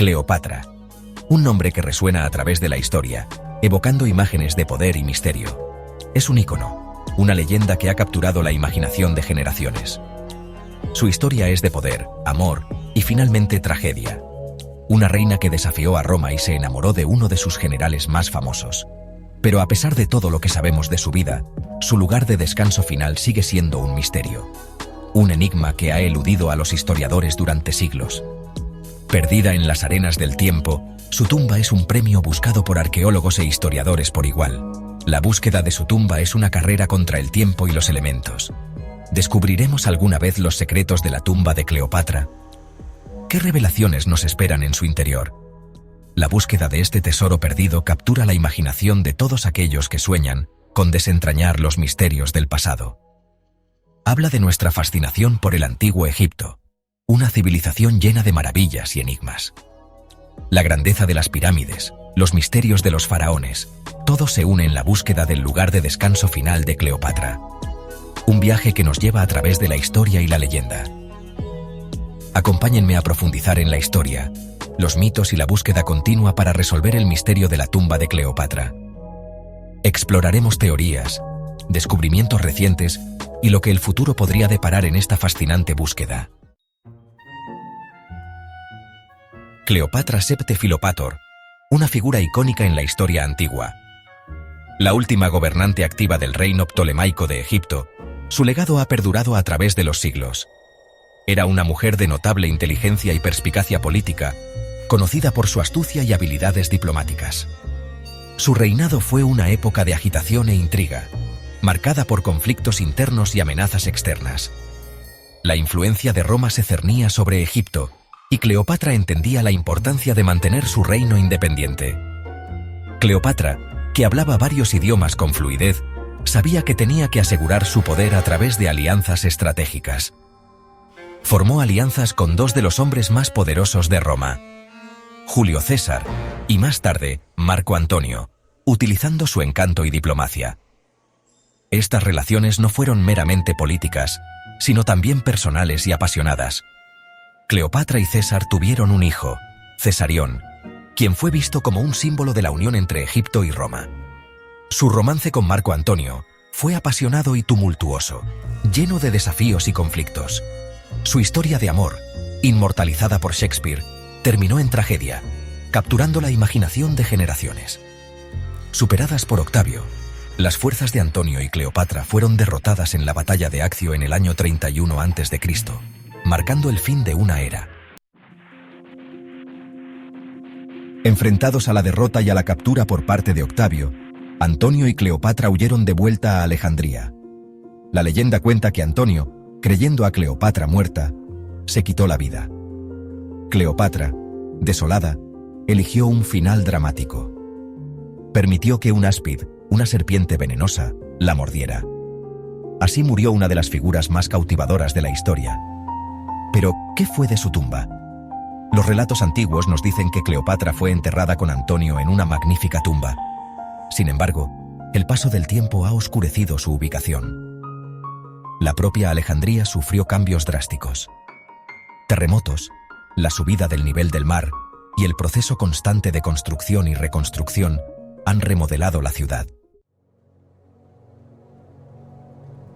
Cleopatra. Un nombre que resuena a través de la historia, evocando imágenes de poder y misterio. Es un ícono, una leyenda que ha capturado la imaginación de generaciones. Su historia es de poder, amor y finalmente tragedia. Una reina que desafió a Roma y se enamoró de uno de sus generales más famosos. Pero a pesar de todo lo que sabemos de su vida, su lugar de descanso final sigue siendo un misterio. Un enigma que ha eludido a los historiadores durante siglos. Perdida en las arenas del tiempo, su tumba es un premio buscado por arqueólogos e historiadores por igual. La búsqueda de su tumba es una carrera contra el tiempo y los elementos. ¿Descubriremos alguna vez los secretos de la tumba de Cleopatra? ¿Qué revelaciones nos esperan en su interior? La búsqueda de este tesoro perdido captura la imaginación de todos aquellos que sueñan con desentrañar los misterios del pasado. Habla de nuestra fascinación por el antiguo Egipto, una civilización llena de maravillas y enigmas. La grandeza de las pirámides, los misterios de los faraones, todo se une en la búsqueda del lugar de descanso final de Cleopatra. Un viaje que nos lleva a través de la historia y la leyenda. Acompáñenme a profundizar en la historia, los mitos y la búsqueda continua para resolver el misterio de la tumba de Cleopatra. Exploraremos teorías, descubrimientos recientes y lo que el futuro podría deparar en esta fascinante búsqueda. Cleopatra Septe Philopator, una figura icónica en la historia antigua. La última gobernante activa del reino ptolemaico de Egipto, su legado ha perdurado a través de los siglos. Era una mujer de notable inteligencia y perspicacia política, conocida por su astucia y habilidades diplomáticas. Su reinado fue una época de agitación e intriga, marcada por conflictos internos y amenazas externas. La influencia de Roma se cernía sobre Egipto, y Cleopatra entendía la importancia de mantener su reino independiente. Cleopatra, que hablaba varios idiomas con fluidez, sabía que tenía que asegurar su poder a través de alianzas estratégicas. Formó alianzas con dos de los hombres más poderosos de Roma, Julio César y más tarde Marco Antonio, utilizando su encanto y diplomacia. Estas relaciones no fueron meramente políticas, sino también personales y apasionadas. Cleopatra y César tuvieron un hijo, Cesarión, quien fue visto como un símbolo de la unión entre Egipto y Roma. Su romance con Marco Antonio fue apasionado y tumultuoso, lleno de desafíos y conflictos. Su historia de amor, inmortalizada por Shakespeare, terminó en tragedia, capturando la imaginación de generaciones. Superadas por Octavio, las fuerzas de Antonio y Cleopatra fueron derrotadas en la batalla de Accio en el año 31 a.C., marcando el fin de una era. Enfrentados a la derrota y a la captura por parte de Octavio, Antonio y Cleopatra huyeron de vuelta a Alejandría. La leyenda cuenta que Antonio, creyendo a Cleopatra muerta, se quitó la vida. Cleopatra, desolada, eligió un final dramático. Permitió que un áspid, una serpiente venenosa, la mordiera. Así murió una de las figuras más cautivadoras de la historia. Pero, ¿qué fue de su tumba? Los relatos antiguos nos dicen que Cleopatra fue enterrada con Antonio en una magnífica tumba. Sin embargo, el paso del tiempo ha oscurecido su ubicación. La propia Alejandría sufrió cambios drásticos. Terremotos, la subida del nivel del mar y el proceso constante de construcción y reconstrucción han remodelado la ciudad.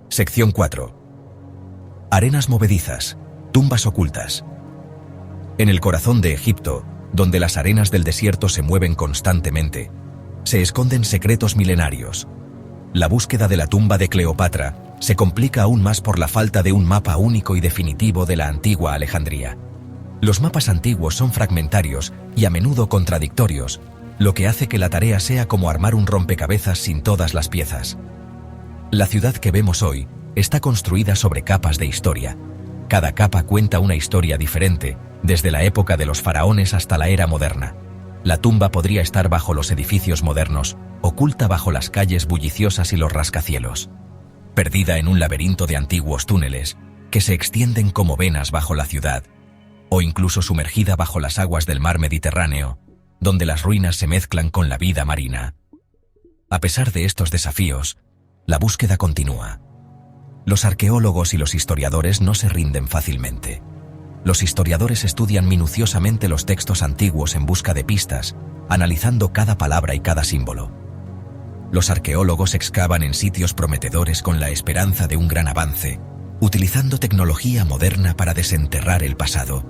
Sección 4. Arenas movedizas, tumbas ocultas. En el corazón de Egipto, donde las arenas del desierto se mueven constantemente, se esconden secretos milenarios. La búsqueda de la tumba de Cleopatra se complica aún más por la falta de un mapa único y definitivo de la antigua Alejandría. Los mapas antiguos son fragmentarios y a menudo contradictorios, lo que hace que la tarea sea como armar un rompecabezas sin todas las piezas. La ciudad que vemos hoy está construida sobre capas de historia. Cada capa cuenta una historia diferente, desde la época de los faraones hasta la era moderna. La tumba podría estar bajo los edificios modernos, oculta bajo las calles bulliciosas y los rascacielos. Perdida en un laberinto de antiguos túneles, que se extienden como venas bajo la ciudad, o incluso sumergida bajo las aguas del mar Mediterráneo, donde las ruinas se mezclan con la vida marina. A pesar de estos desafíos, la búsqueda continúa. Los arqueólogos y los historiadores no se rinden fácilmente. Los historiadores estudian minuciosamente los textos antiguos en busca de pistas, analizando cada palabra y cada símbolo. Los arqueólogos excavan en sitios prometedores con la esperanza de un gran avance, utilizando tecnología moderna para desenterrar el pasado.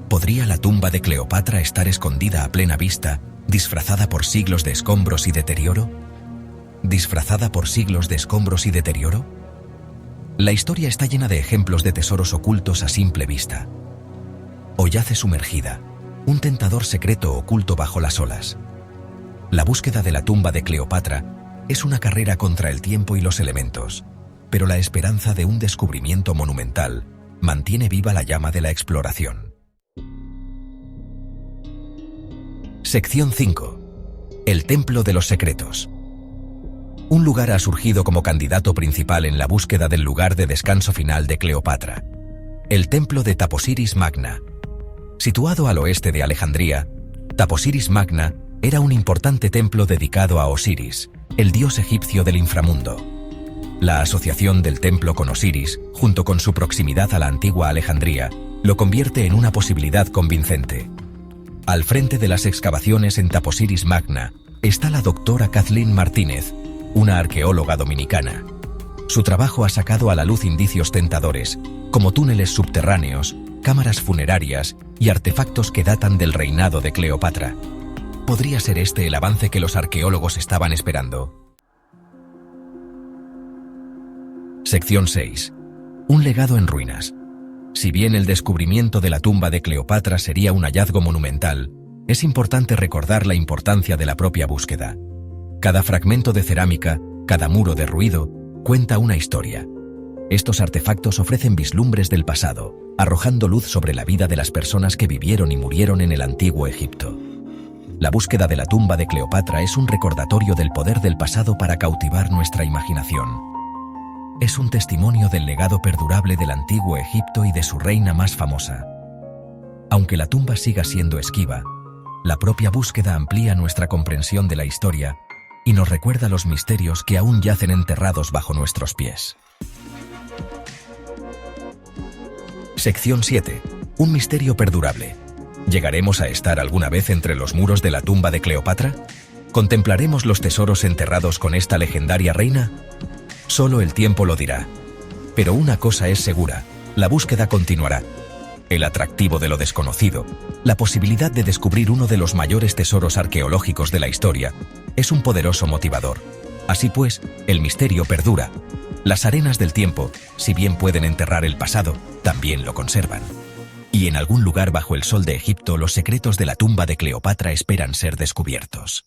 ¿Podría la tumba de Cleopatra estar escondida a plena vista, disfrazada por siglos de escombros y deterioro? ¿Disfrazada por siglos de escombros y deterioro? La historia está llena de ejemplos de tesoros ocultos a simple vista. O yace sumergida, un tentador secreto oculto bajo las olas. La búsqueda de la tumba de Cleopatra es una carrera contra el tiempo y los elementos, pero la esperanza de un descubrimiento monumental mantiene viva la llama de la exploración. Sección 5. El Templo de los Secretos. Un lugar ha surgido como candidato principal en la búsqueda del lugar de descanso final de Cleopatra: el Templo de Taposiris Magna. Situado al oeste de Alejandría, Taposiris Magna era un importante templo dedicado a Osiris, el dios egipcio del inframundo. La asociación del templo con Osiris, junto con su proximidad a la antigua Alejandría, lo convierte en una posibilidad convincente. Al frente de las excavaciones en Taposiris Magna está la doctora Kathleen Martínez, una arqueóloga dominicana. Su trabajo ha sacado a la luz indicios tentadores, como túneles subterráneos, cámaras funerarias y artefactos que datan del reinado de Cleopatra. ¿Podría ser este el avance que los arqueólogos estaban esperando? Sección 6. Un legado en ruinas. Si bien el descubrimiento de la tumba de Cleopatra sería un hallazgo monumental, es importante recordar la importancia de la propia búsqueda. Cada fragmento de cerámica, cada muro derruido, cuenta una historia. Estos artefactos ofrecen vislumbres del pasado, arrojando luz sobre la vida de las personas que vivieron y murieron en el antiguo Egipto. La búsqueda de la tumba de Cleopatra es un recordatorio del poder del pasado para cautivar nuestra imaginación. Es un testimonio del legado perdurable del antiguo Egipto y de su reina más famosa. Aunque la tumba siga siendo esquiva, la propia búsqueda amplía nuestra comprensión de la historia y nos recuerda los misterios que aún yacen enterrados bajo nuestros pies. Sección 7. Un misterio perdurable. ¿Llegaremos a estar alguna vez entre los muros de la tumba de Cleopatra? ¿Contemplaremos los tesoros enterrados con esta legendaria reina? Solo el tiempo lo dirá. Pero una cosa es segura: la búsqueda continuará. El atractivo de lo desconocido, la posibilidad de descubrir uno de los mayores tesoros arqueológicos de la historia, es un poderoso motivador. Así pues, el misterio perdura. Las arenas del tiempo, si bien pueden enterrar el pasado, también lo conservan. Y en algún lugar bajo el sol de Egipto, los secretos de la tumba de Cleopatra esperan ser descubiertos.